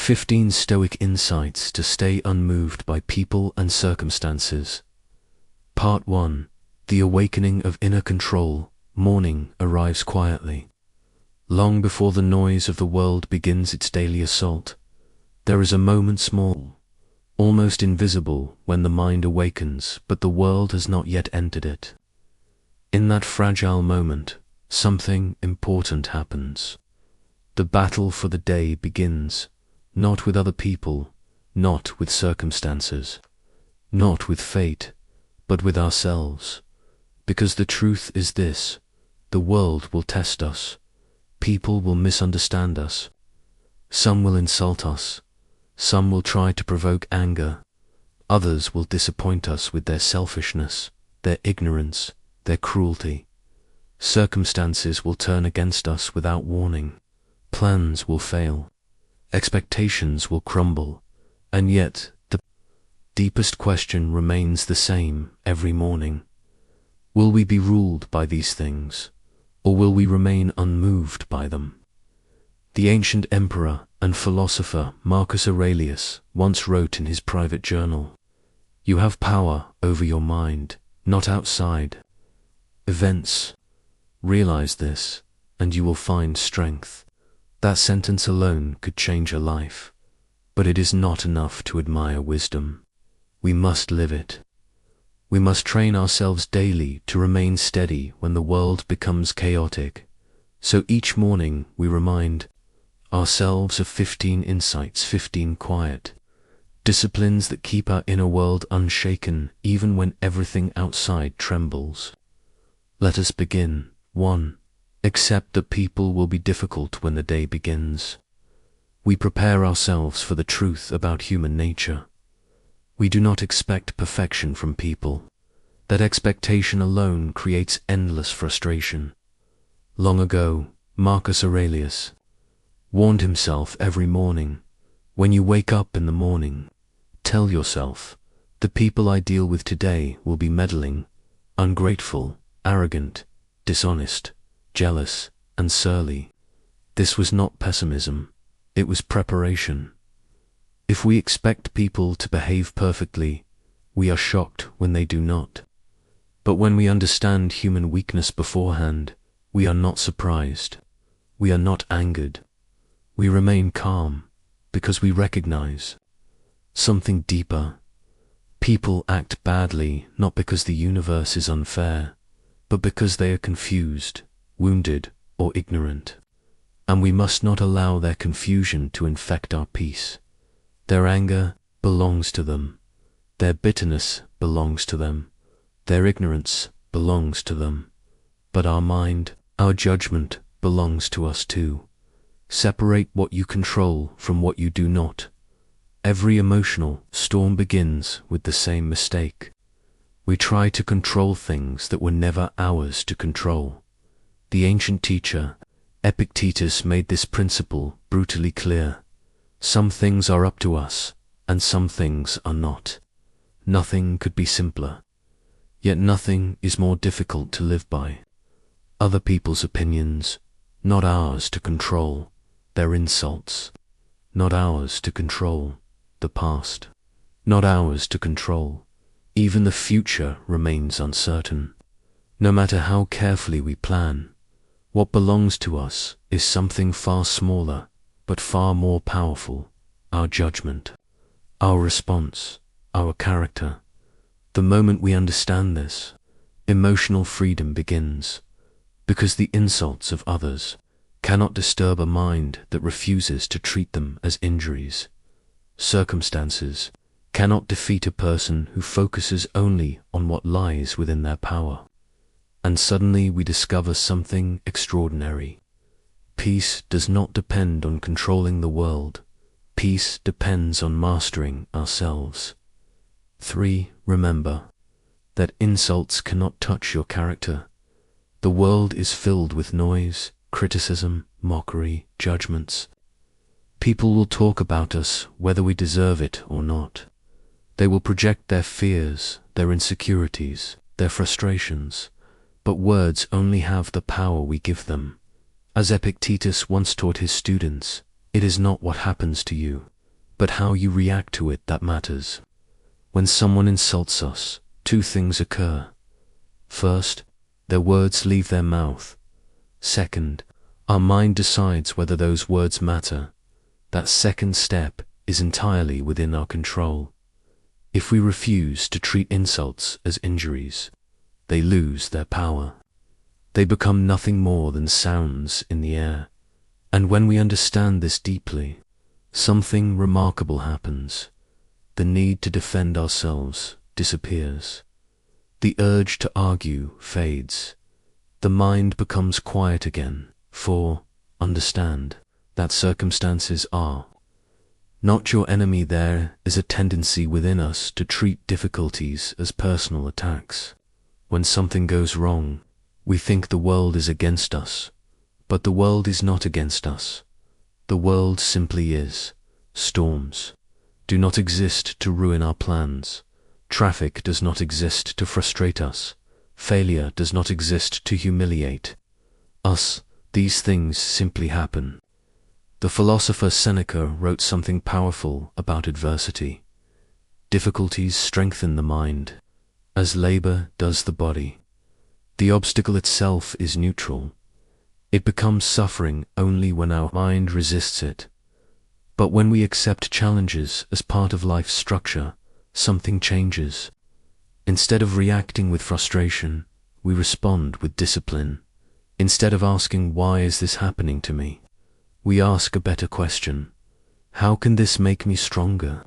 15 Stoic Insights to Stay Unmoved by People and Circumstances. Part 1. The Awakening of Inner Control. Morning arrives quietly. Long before the noise of the world begins its daily assault, there is a moment small, almost invisible, when the mind awakens, but the world has not yet entered it. In that fragile moment, something important happens. The battle for the day begins, not with other people, not with circumstances, not with fate, but with ourselves. Because the truth is this: the world will test us. People will misunderstand us. Some will insult us. Some will try to provoke anger. Others will disappoint us with their selfishness, their ignorance, their cruelty. Circumstances will turn against us without warning. Plans will fail. Expectations will crumble. And yet, the deepest question remains the same every morning. Will we be ruled by these things, or will we remain unmoved by them? The ancient emperor and philosopher Marcus Aurelius once wrote in his private journal, "You have power over your mind, not outside events. Realize this, and you will find strength." That sentence alone could change a life, but it is not enough to admire wisdom. We must live it. We must train ourselves daily to remain steady when the world becomes chaotic. So each morning we remind ourselves of 15 insights, 15 quiet disciplines that keep our inner world unshaken even when everything outside trembles. Let us begin. 1. Accept that people will be difficult when the day begins. We prepare ourselves for the truth about human nature. We do not expect perfection from people. That expectation alone creates endless frustration. Long ago, Marcus Aurelius warned himself every morning, "When you wake up in the morning, tell yourself, the people I deal with today will be meddling, ungrateful, arrogant, dishonest, jealous, and surly." This was not pessimism, it was preparation. If we expect people to behave perfectly, we are shocked when they do not. But when we understand human weakness beforehand, we are not surprised. We are not angered. We remain calm because we recognize something deeper. People act badly not because the universe is unfair, but because they are confused, wounded, or ignorant. And we must not allow their confusion to infect our peace. Their anger belongs to them. Their bitterness belongs to them. Their ignorance belongs to them. But our mind, our judgment, belongs to us too. Separate what you control from what you do not. Every emotional storm begins with the same mistake. We try to control things that were never ours to control. The ancient teacher, Epictetus, made this principle brutally clear. Some things are up to us, and some things are not. Nothing could be simpler. Yet nothing is more difficult to live by. Other people's opinions, not ours to control. Their insults, not ours to control. The past, not ours to control. Even the future remains uncertain. No matter how carefully we plan, what belongs to us is something far smaller, but far more powerful: our judgment, our response, our character. The moment we understand this, emotional freedom begins, because the insults of others cannot disturb a mind that refuses to treat them as injuries. Circumstances cannot defeat a person who focuses only on what lies within their power. And suddenly we discover something extraordinary. Peace does not depend on controlling the world. Peace depends on mastering ourselves. 3. Remember that insults cannot touch your character. The world is filled with noise, criticism, mockery, judgments. People will talk about us whether we deserve it or not. They will project their fears, their insecurities, their frustrations. But words only have the power we give them. As Epictetus once taught his students, it is not what happens to you, but how you react to it that matters. When someone insults us, two things occur. First, their words leave their mouth. Second, our mind decides whether those words matter. That second step is entirely within our control. If we refuse to treat insults as injuries, they lose their power. They become nothing more than sounds in the air. And when we understand this deeply, something remarkable happens. The need to defend ourselves disappears. The urge to argue fades. The mind becomes quiet again, for, understand, that circumstances are not your enemy. There is a tendency within us to treat difficulties as personal attacks. When something goes wrong, we think the world is against us, but the world is not against us. The world simply is. Storms do not exist to ruin our plans. Traffic does not exist to frustrate us. Failure does not exist to humiliate us. These things simply happen. The philosopher Seneca wrote something powerful about adversity. Difficulties strengthen the mind, as labor does the body. The obstacle itself is neutral. It becomes suffering only when our mind resists it. But when we accept challenges as part of life's structure, something changes. Instead of reacting with frustration, we respond with discipline. Instead of asking, "Why is this happening to me?" we ask a better question. How can this make me stronger?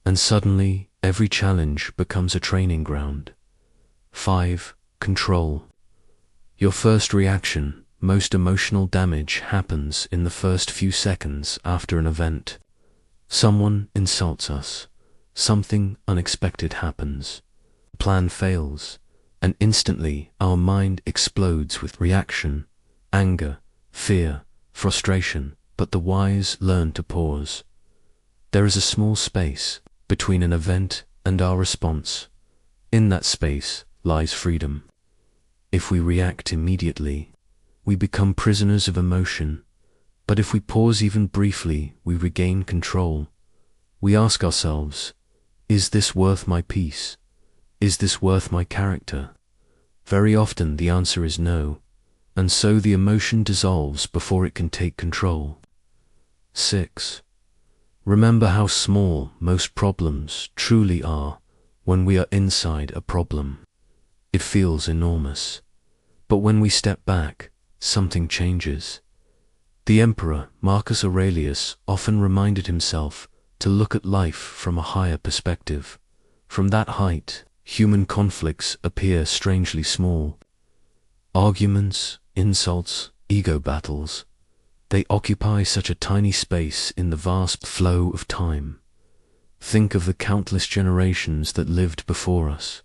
And suddenly, every challenge becomes a training ground. 5. Control. Your first reaction, most emotional damage, happens in the first few seconds after an event. Someone insults us. Something unexpected happens. The plan fails, and instantly our mind explodes with reaction, anger, fear, frustration. But the wise learn to pause. There is a small space between an event and our response. In that space lies freedom. If we react immediately, we become prisoners of emotion. But if we pause even briefly, we regain control. We ask ourselves, is this worth my peace? Is this worth my character? Very often the answer is no, and so the emotion dissolves before it can take control. 6. Remember how small most problems truly are when we are inside a problem. It feels enormous. But when we step back, something changes. The emperor Marcus Aurelius often reminded himself to look at life from a higher perspective. From that height, human conflicts appear strangely small. Arguments, insults, ego battles, they occupy such a tiny space in the vast flow of time. Think of the countless generations that lived before us.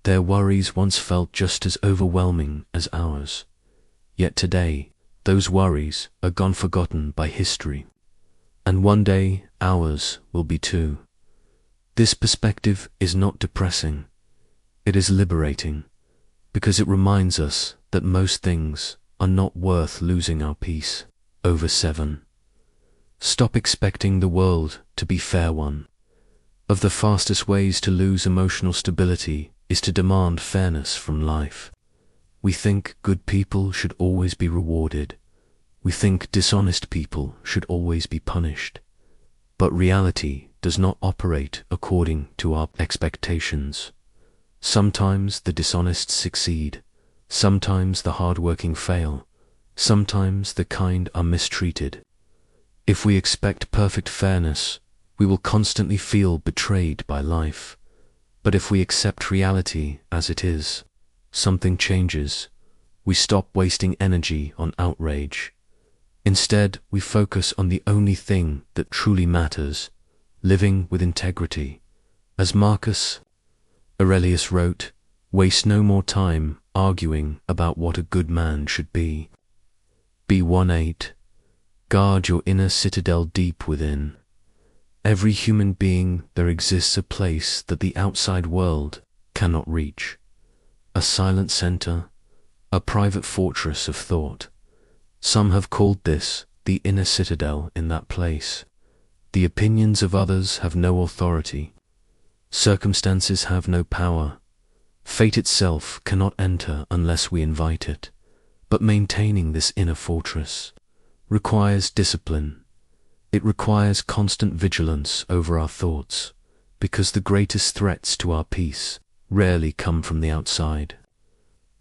Their worries once felt just as overwhelming as ours. Yet today, those worries are gone forgotten by history. And one day, ours will be too. This perspective is not depressing. It is liberating, because it reminds us that most things are not worth losing our peace over. 7. Stop expecting the world to be fair. One of the fastest ways to lose emotional stability is to demand fairness from life. We think good people should always be rewarded. We think dishonest people should always be punished. But reality does not operate according to our expectations. Sometimes the dishonest succeed. Sometimes the hardworking fail. Sometimes the kind are mistreated. If we expect perfect fairness, we will constantly feel betrayed by life. But if we accept reality as it is, something changes. We stop wasting energy on outrage. Instead, we focus on the only thing that truly matters, living with integrity. As Marcus Aurelius wrote, waste no more time arguing about what a good man should be. B18. Guard your inner citadel deep within. Every human being, there exists a place that the outside world cannot reach. A silent center, a private fortress of thought. Some have called this the inner citadel in that place. The opinions of others have no authority. Circumstances have no power. Fate itself cannot enter unless we invite it. But maintaining this inner fortress requires discipline. It requires constant vigilance over our thoughts, because the greatest threats to our peace rarely come from the outside.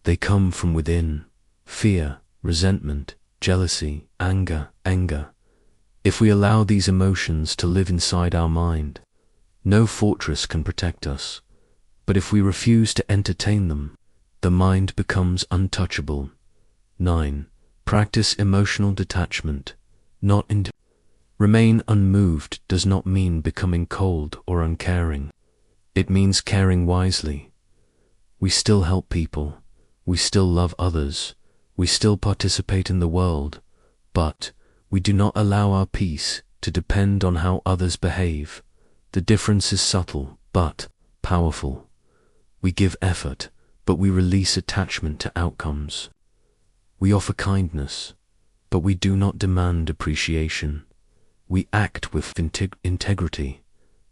They come from within: fear, resentment, jealousy, anger. If we allow these emotions to live inside our mind, no fortress can protect us. But if we refuse to entertain them, the mind becomes untouchable. 9. Practice emotional detachment, not indifference. Remain unmoved does not mean becoming cold or uncaring. It means caring wisely. We still help people. We still love others. We still participate in the world. But we do not allow our peace to depend on how others behave. The difference is subtle, but powerful. We give effort, but we release attachment to outcomes. We offer kindness, but we do not demand appreciation. We act with integrity,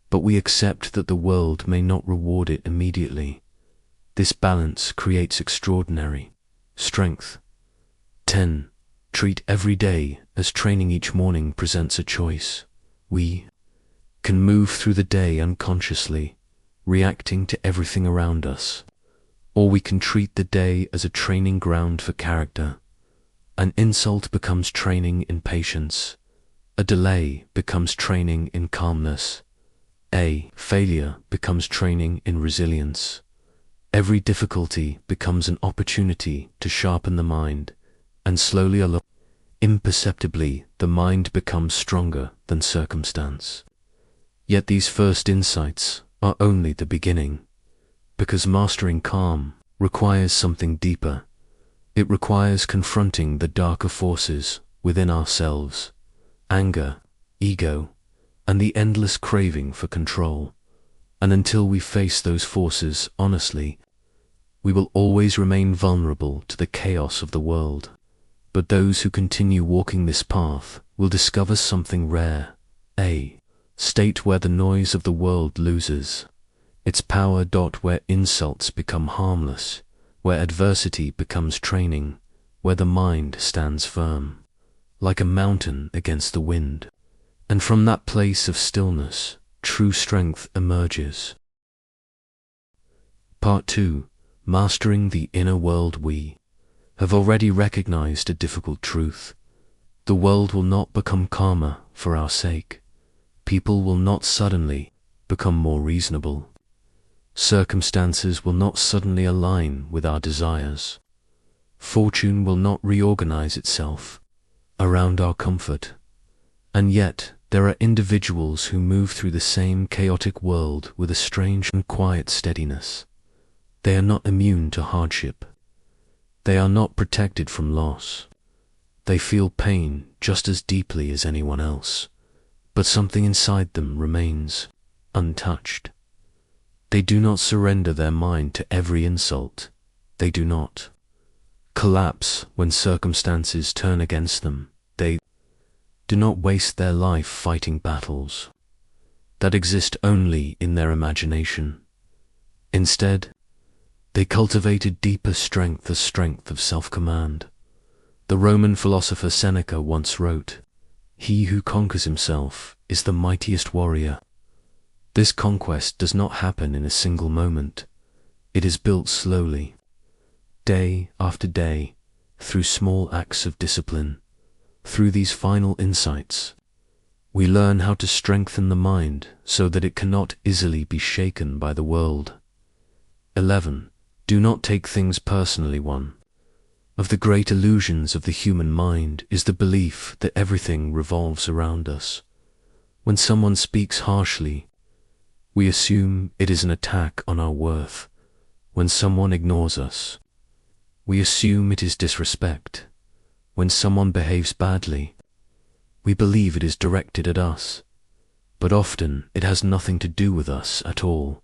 but we accept that the world may not reward it immediately. This balance creates extraordinary strength. 10. Treat every day as training. Each morning presents a choice. We can move through the day unconsciously, reacting to everything around us. Or we can treat the day as a training ground for character. An insult becomes training in patience. A delay becomes training in calmness. A failure becomes training in resilience. Every difficulty becomes an opportunity to sharpen the mind, and slowly, imperceptibly, the mind becomes stronger than circumstance. Yet these first insights are only the beginning, because mastering calm requires something deeper. It requires confronting the darker forces within ourselves: anger, ego, and the endless craving for control. And until we face those forces honestly, we will always remain vulnerable to the chaos of the world. But those who continue walking this path will discover something rare: a state where the noise of the world loses its power. Where insults become harmless, where adversity becomes training, where the mind stands firm, like a mountain against the wind. And from that place of stillness, true strength emerges. Part 2. Mastering the inner world. We have already recognized a difficult truth. The world will not become calmer for our sake. People will not suddenly become more reasonable. Circumstances will not suddenly align with our desires. Fortune will not reorganize itself around our comfort. And yet, there are individuals who move through the same chaotic world with a strange and quiet steadiness. They are not immune to hardship. They are not protected from loss. They feel pain just as deeply as anyone else, but something inside them remains untouched. They do not surrender their mind to every insult. They do not collapse when circumstances turn against them. They do not waste their life fighting battles that exist only in their imagination. Instead, they cultivate a deeper strength, the strength of self-command. The Roman philosopher Seneca once wrote, "He who conquers himself is the mightiest warrior." This conquest does not happen in a single moment. It is built slowly, day after day, through small acts of discipline. Through these final insights, we learn how to strengthen the mind so that it cannot easily be shaken by the world. 11. Do not take things personally. One of the great illusions of the human mind is the belief that everything revolves around us. When someone speaks harshly, we assume it is an attack on our worth. When someone ignores us, we assume it is disrespect. When someone behaves badly, we believe it is directed at us. But often it has nothing to do with us at all.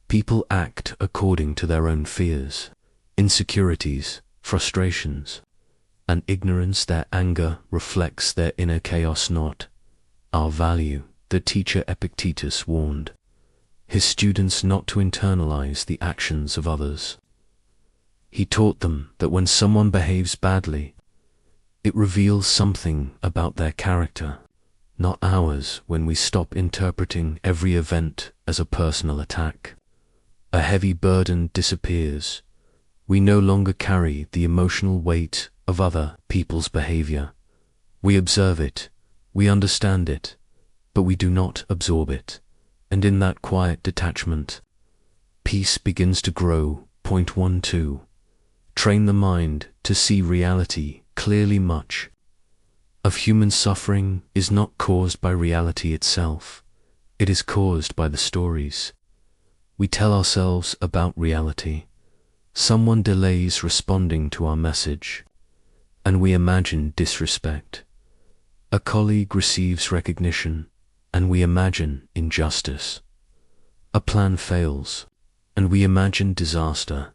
People act according to their own fears, insecurities, frustrations, and ignorance. Their anger reflects their inner chaos, not our value. the teacher Epictetus warned his students not to internalize the actions of others. He taught them that when someone behaves badly, it reveals something about their character, not ours. When we stop interpreting every event as a personal attack, a heavy burden disappears. We no longer carry the emotional weight of other people's behavior. We observe it, we understand it, but we do not absorb it. And in that quiet detachment, peace begins to grow. Point 1-2. Train the mind to see reality clearly. Much of human suffering is not caused by reality itself. It is caused by the stories we tell ourselves about reality. Someone delays responding to our message, and we imagine disrespect. A colleague receives recognition, and we imagine injustice. A plan fails, and we imagine disaster.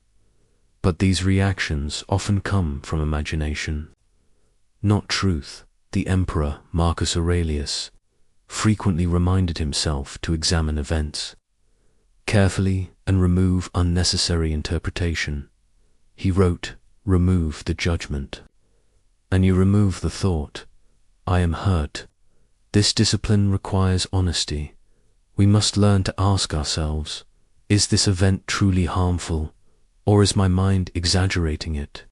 But these reactions often come from imagination, not truth. The Emperor Marcus Aurelius frequently reminded himself to examine events carefully and remove unnecessary interpretation. He wrote, "Remove the judgment, and you remove the thought, I am hurt." This discipline requires honesty. We must learn to ask ourselves, is this event truly harmful, or is my mind exaggerating it?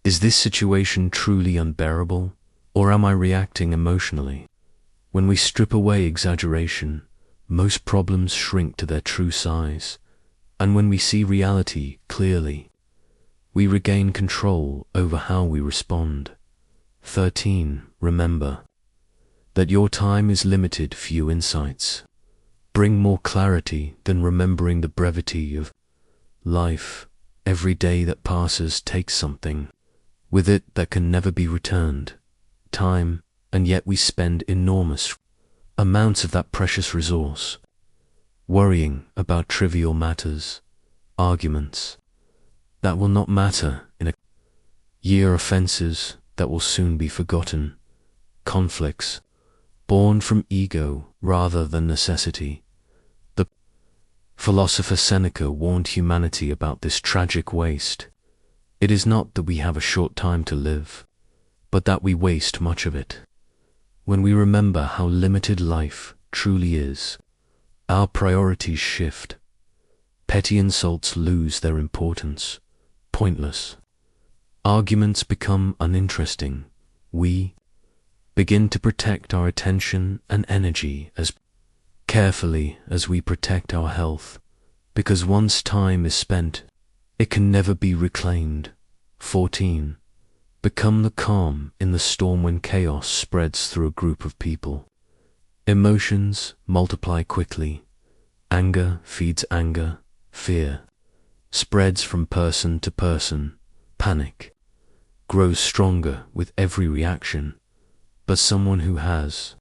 Is this situation truly unbearable, or am I reacting emotionally? When we strip away exaggeration, most problems shrink to their true size, and when we see reality clearly, we regain control over how we respond. 13. Remember that your time is limited. Few insights bring more clarity than remembering the brevity of life. Every day that passes takes something with it that can never be returned. Time, and yet we spend enormous amounts of that precious resource worrying about trivial matters, arguments that will not matter in a year, offenses that will soon be forgotten, conflicts born from ego rather than necessity. The philosopher Seneca warned humanity about this tragic waste. It is not that we have a short time to live, but that we waste much of it. When we remember how limited life truly is, our priorities shift. Petty insults lose their importance. Pointless arguments become uninteresting. We begin to protect our attention and energy as carefully as we protect our health, because once time is spent, it can never be reclaimed. 14. Become the calm in the storm. When chaos spreads through a group of people, emotions multiply quickly. Anger feeds anger. Fear spreads from person to person. Panic grows stronger with every reaction. But someone who has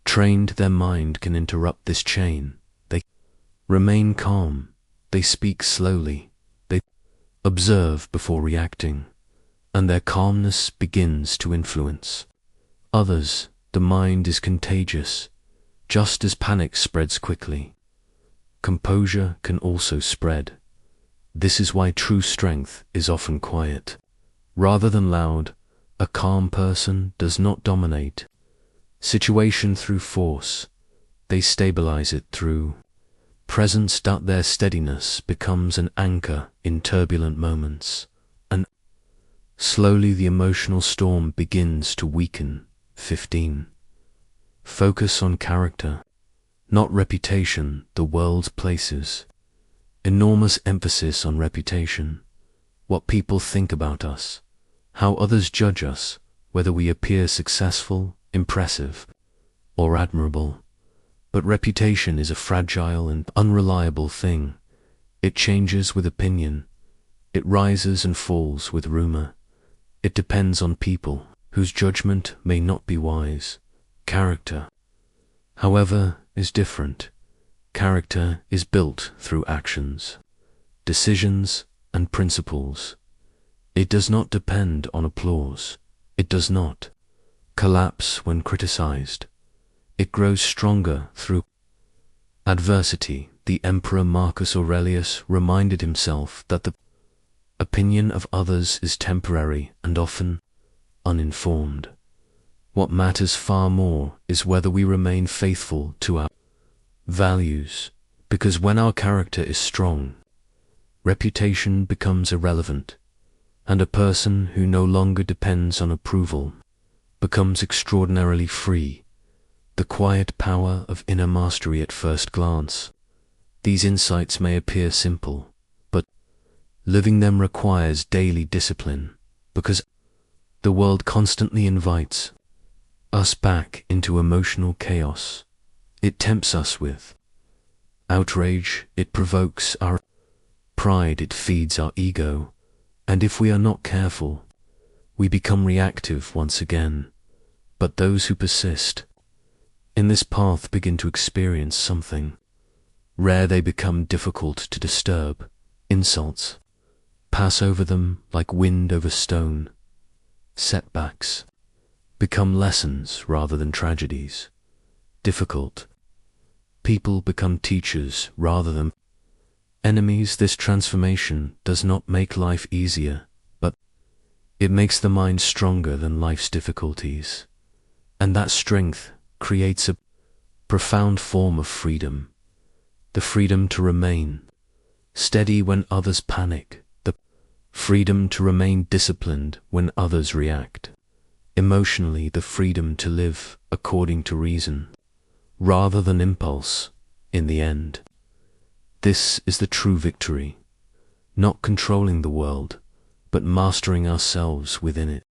trained their mind can interrupt this chain. They remain calm. They speak slowly. They observe before reacting, and their calmness begins to influence others. The mind is contagious. Just as panic spreads quickly, composure can also spread. This is why true strength is often quiet rather than loud. A calm person does not dominate situation through force. They stabilize it through presence. Their steadiness becomes an anchor in turbulent moments, and slowly the emotional storm begins to weaken. 15. Focus on character, not reputation. The world places enormous emphasis on reputation. What people think about us, how others judge us, whether we appear successful, impressive, or admirable. But reputation is a fragile and unreliable thing. It changes with opinion. It rises and falls with rumor. It depends on people whose judgment may not be wise. Character, however, is different. Character is built through actions, decisions, and principles. It does not depend on applause. It does not collapse when criticized. It grows stronger through adversity. The Emperor Marcus Aurelius reminded himself that the opinion of others is temporary and often uninformed. What matters far more is whether we remain faithful to our values, because when our character is strong, reputation becomes irrelevant, and a person who no longer depends on approval becomes extraordinarily free. The quiet power of inner mastery at first glance. These insights may appear simple, but living them requires daily discipline, because the world constantly invites us back into emotional chaos. It tempts us with outrage, it provokes our pride, it feeds our ego, and if we are not careful, we become reactive once again. But those who persist in this path begin to experience something rare. They become difficult to disturb. Insults pass over them like wind over stone. Setbacks become lessons rather than tragedies. Difficult people become teachers rather than enemies. This transformation does not make life easier, but it makes the mind stronger than life's difficulties. And that strength creates a profound form of freedom. The freedom to remain steady when others panic. The freedom to remain disciplined when others react. Emotionally, the freedom to live according to reason, rather than impulse. In the end, this is the true victory. Not controlling the world, but mastering ourselves within it.